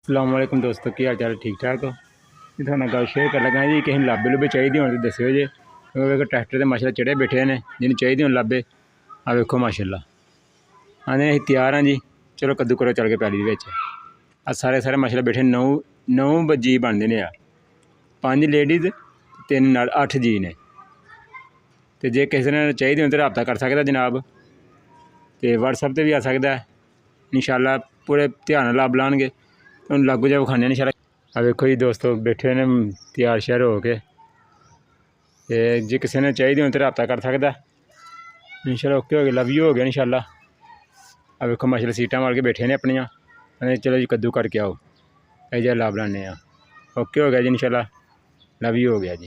अस्सलामुअलैकुम दोस्तों, की हाल चाल ठीक ठाक हो जी। थोड़ा गल शेयर कर लगा जी, किसी लाभे लुभे चाहिए हो तो दस्यो जे, क्योंकि ट्रैक्टर से माशाल्लाह चढ़े बैठे ने जिन्हें चाहिए हो लाभे। आ वेखो माशाल्लाह आने अं तैयार हाँ जी। चलो कद्दू करो चल के पैली आ सारे सारे माशाल्लाह बैठे 9 जी बनते हैं। 5 लेडीज़ 3 नाल 8 जी ने। तो जे किसी ने चाहिए हो तो रबता कर सकता जनाब, तो व्हाट्सएप पर भी आ सकता है। इंशाल्लाह पूरे ध्यान लाभ लाने तो लागू जा विखाने इंशाल्लाह। देखो जी दोस्तों बैठे ने तैयार श्यार हो के, जे किसी ने चाहिए हो तो रबता कर सकता इंशाल्लाह। ओके हो गया, लव यू हो गया इंशाल्लाह। अब देखो माशाल्लाह सीटा मार के बैठे ने अपनियाँ। चलो जी कद्दू करके आओ, ऐजा लाभ लाने। ओके हो गया जी इंशाल्लाह, लव यू हो गया जी।